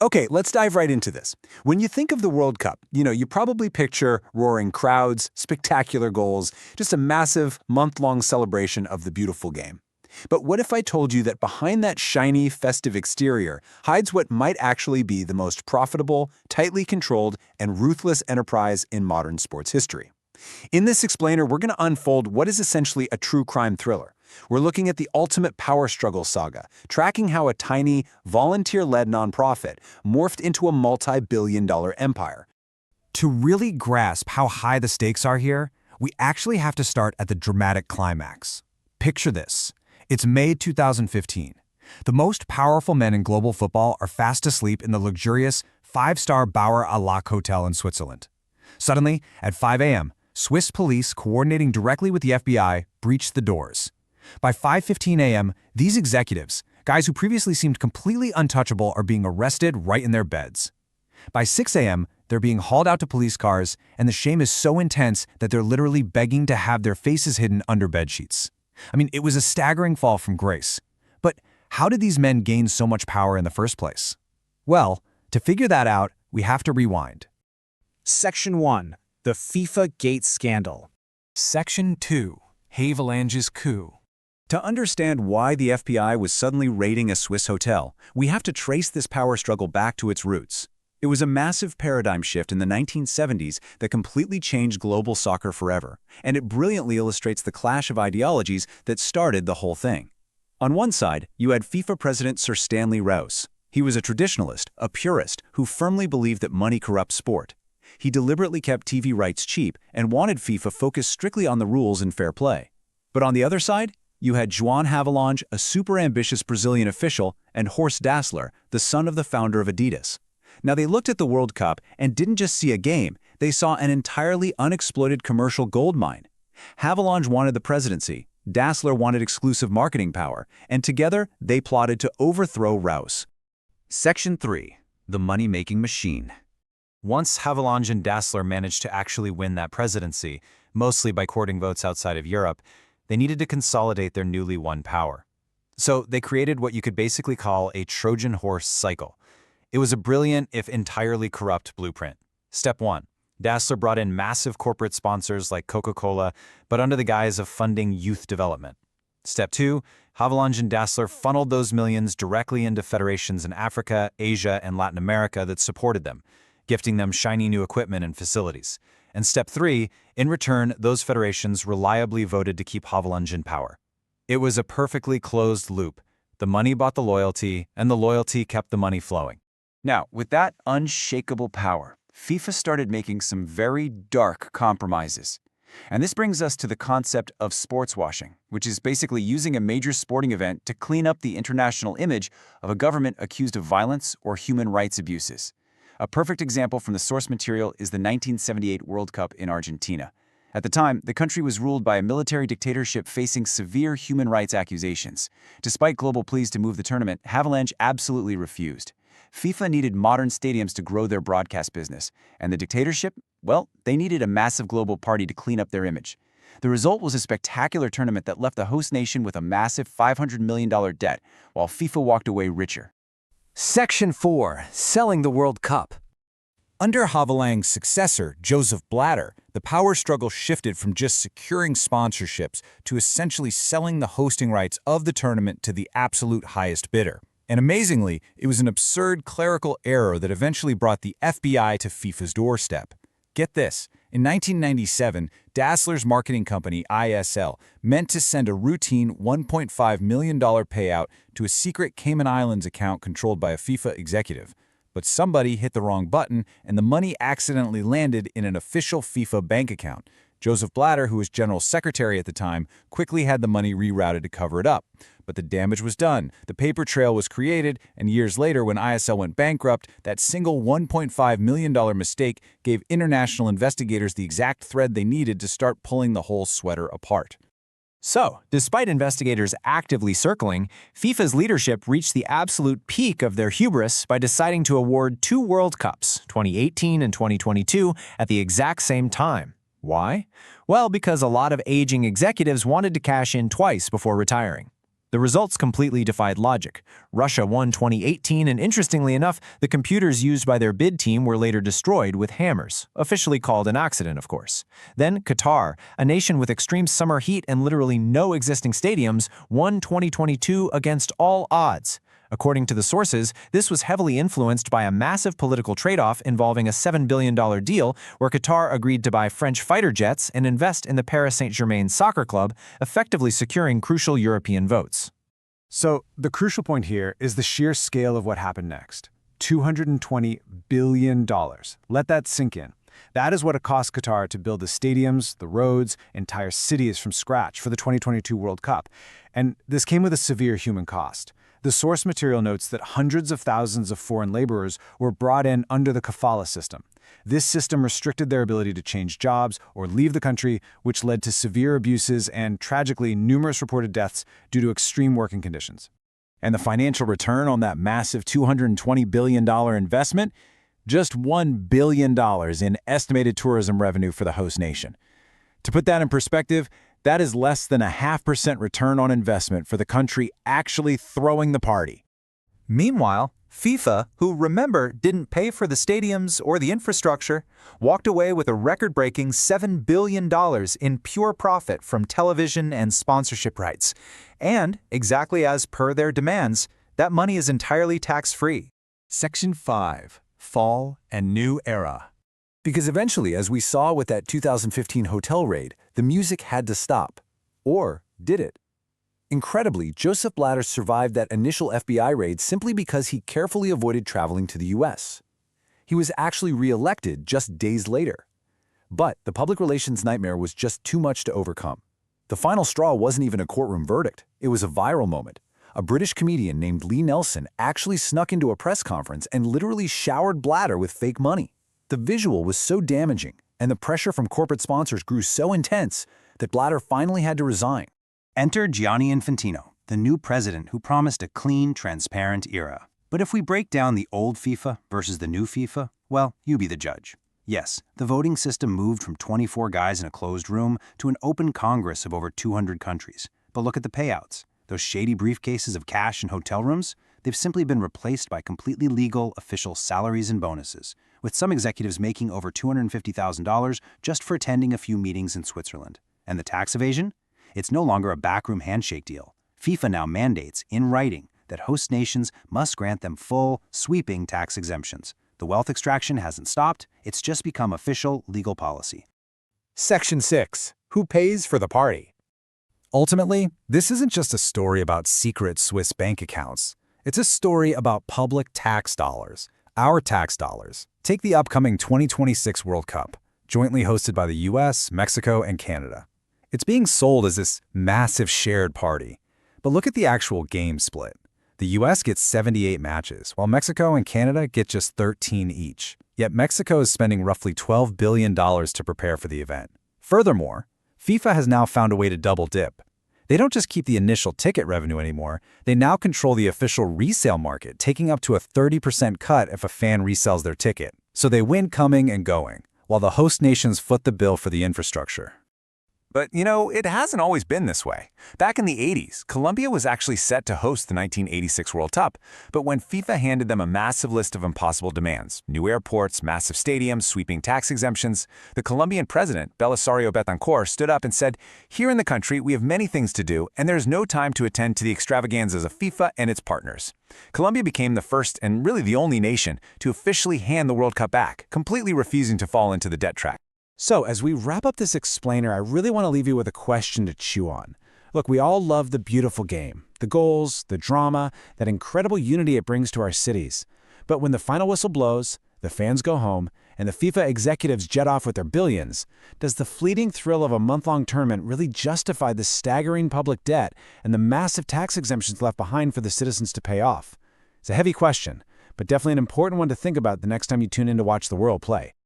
Okay, let's dive right into this. When you think of the World Cup, you probably picture roaring crowds, spectacular goals, just a massive, month-long celebration of the beautiful game. But what if I told you that behind that shiny, festive exterior hides what might actually be the most profitable, tightly controlled, and ruthless enterprise in modern sports history? In this explainer, we're going to unfold what is essentially a true crime thriller. We're looking at the ultimate power struggle saga, tracking how a tiny, volunteer-led nonprofit morphed into a multi-billion-dollar empire. To really grasp how high the stakes are here, we actually have to start at the dramatic climax. Picture this. It's May 2015. The most powerful men in global football are fast asleep in the luxurious five-star Bauer à Lac hotel in Switzerland. Suddenly, at 5 a.m., Swiss police, coordinating directly with the FBI, breached the doors. By 5:15 a.m., these executives, guys who previously seemed completely untouchable, are being arrested right in their beds. By 6 a.m., they're being hauled out to police cars, and the shame is so intense that they're literally begging to have their faces hidden under bedsheets. It was a staggering fall from grace. But how did these men gain so much power in the first place? Well, to figure that out, we have to rewind. Section 1. The FIFA Gate Scandal. Section 2. Havelange's coup. To understand why the FBI was suddenly raiding a Swiss hotel, we have to trace this power struggle back to its roots. It was a massive paradigm shift in the 1970s that completely changed global soccer forever, and it brilliantly illustrates the clash of ideologies that started the whole thing. On one side, you had FIFA President Sir Stanley Rouse. He was a traditionalist, a purist, who firmly believed that money corrupts sport. He deliberately kept TV rights cheap and wanted FIFA focused strictly on the rules and fair play. But on the other side, you had João Havelange, a super-ambitious Brazilian official, and Horst Dassler, the son of the founder of Adidas. Now, they looked at the World Cup and didn't just see a game, they saw an entirely unexploited commercial gold mine. Havelange wanted the presidency, Dassler wanted exclusive marketing power, and together they plotted to overthrow Rouse. Section 3. The money-making machine. Once Havelange and Dassler managed to actually win that presidency, mostly by courting votes outside of Europe, they needed to consolidate their newly won power. So they created what you could basically call a Trojan horse cycle. It was a brilliant, if entirely corrupt, blueprint. Step 1. Dassler brought in massive corporate sponsors like Coca-Cola, but under the guise of funding youth development. Step 2. Havelange and Dassler funneled those millions directly into federations in Africa, Asia, and Latin America that supported them, gifting them shiny new equipment and facilities. And Step 3, in return, those federations reliably voted to keep Havelange in power. It was a perfectly closed loop. The money bought the loyalty, and the loyalty kept the money flowing. Now, with that unshakable power, FIFA started making some very dark compromises. And this brings us to the concept of sports washing, which is basically using a major sporting event to clean up the international image of a government accused of violence or human rights abuses. A perfect example from the source material is the 1978 World Cup in Argentina. At the time, the country was ruled by a military dictatorship facing severe human rights accusations. Despite global pleas to move the tournament, Havelange absolutely refused. FIFA needed modern stadiums to grow their broadcast business, and the dictatorship, well, they needed a massive global party to clean up their image. The result was a spectacular tournament that left the host nation with a massive $500 million debt, while FIFA walked away richer. Section 4. Selling the World Cup. Under Havelange's successor, Joseph Blatter, the power struggle shifted from just securing sponsorships to essentially selling the hosting rights of the tournament to the absolute highest bidder. And amazingly, it was an absurd clerical error that eventually brought the FBI to FIFA's doorstep. Get this. In 1997, Dassler's marketing company, ISL, meant to send a routine $1.5 million payout to a secret Cayman Islands account controlled by a FIFA executive. But somebody hit the wrong button, and the money accidentally landed in an official FIFA bank account. Joseph Blatter, who was general secretary at the time, quickly had the money rerouted to cover it up. But the damage was done. The paper trail was created, and years later, when ISL went bankrupt, that single $1.5 million mistake gave international investigators the exact thread they needed to start pulling the whole sweater apart. So, despite investigators actively circling, FIFA's leadership reached the absolute peak of their hubris by deciding to award 2 World Cups, 2018 and 2022, at the exact same time. Why? Well, because a lot of aging executives wanted to cash in twice before retiring. The results completely defied logic. Russia won 2018, and interestingly enough, the computers used by their bid team were later destroyed with hammers, officially called an accident, of course. Then Qatar, a nation with extreme summer heat and literally no existing stadiums, won 2022 against all odds. According to the sources, this was heavily influenced by a massive political trade-off involving a $7 billion deal where Qatar agreed to buy French fighter jets and invest in the Paris Saint-Germain soccer club, effectively securing crucial European votes. So, the crucial point here is the sheer scale of what happened next. $220 billion. Let that sink in. That is what it cost Qatar to build the stadiums, the roads, entire cities from scratch for the 2022 World Cup. And this came with a severe human cost. The source material notes that hundreds of thousands of foreign laborers were brought in under the kafala system. This system restricted their ability to change jobs or leave the country, which led to severe abuses and, tragically, numerous reported deaths due to extreme working conditions. And the financial return on that massive $220 billion investment? Just $1 billion in estimated tourism revenue for the host nation. To put that in perspective, that is less than a 0.5% return on investment for the country actually throwing the party. Meanwhile, FIFA, who remember didn't pay for the stadiums or the infrastructure, walked away with a record-breaking $7 billion in pure profit from television and sponsorship rights. And, exactly as per their demands, that money is entirely tax-free. Section 5. Fall and New Era. Because eventually, as we saw with that 2015 hotel raid, the music had to stop. Or did it? Incredibly, Joseph Blatter survived that initial FBI raid simply because he carefully avoided traveling to the US. He was actually re-elected just days later. But the public relations nightmare was just too much to overcome. The final straw wasn't even a courtroom verdict. It was a viral moment. A British comedian named Lee Nelson actually snuck into a press conference and literally showered Blatter with fake money. The visual was so damaging, and the pressure from corporate sponsors grew so intense that Blatter finally had to resign. Enter Gianni Infantino, the new president who promised a clean, transparent era. But if we break down the old FIFA versus the new FIFA, well, you be the judge. Yes, the voting system moved from 24 guys in a closed room to an open Congress of over 200 countries. But look at the payouts. Those shady briefcases of cash in hotel rooms, they've simply been replaced by completely legal official salaries and bonuses, with some executives making over $250,000 just for attending a few meetings in Switzerland. And the tax evasion? It's no longer a backroom handshake deal. FIFA now mandates, in writing, that host nations must grant them full, sweeping tax exemptions. The wealth extraction hasn't stopped, it's just become official legal policy. Section 6. Who pays for the party? Ultimately, this isn't just a story about secret Swiss bank accounts. It's a story about public tax dollars, our tax dollars. Take the upcoming 2026 World Cup, jointly hosted by the US, Mexico, and Canada. It's being sold as this massive shared party. But look at the actual game split. The US gets 78 matches, while Mexico and Canada get just 13 each. Yet Mexico is spending roughly $12 billion to prepare for the event. Furthermore, FIFA has now found a way to double dip. They don't just keep the initial ticket revenue anymore, they now control the official resale market, taking up to a 30% cut if a fan resells their ticket. So they win coming and going, while the host nations foot the bill for the infrastructure. But, it hasn't always been this way. Back in the 80s, Colombia was actually set to host the 1986 World Cup, but when FIFA handed them a massive list of impossible demands, new airports, massive stadiums, sweeping tax exemptions, the Colombian president, Belisario Betancourt, stood up and said, "Here in the country, we have many things to do, and there's no time to attend to the extravaganzas of FIFA and its partners." Colombia became the first and really the only nation to officially hand the World Cup back, completely refusing to fall into the debt trap. So, as we wrap up this explainer, I really want to leave you with a question to chew on. Look, we all love the beautiful game, the goals, the drama, that incredible unity it brings to our cities. But when the final whistle blows, the fans go home, and the FIFA executives jet off with their billions, does the fleeting thrill of a month-long tournament really justify the staggering public debt and the massive tax exemptions left behind for the citizens to pay off? It's a heavy question, but definitely an important one to think about the next time you tune in to watch the world play.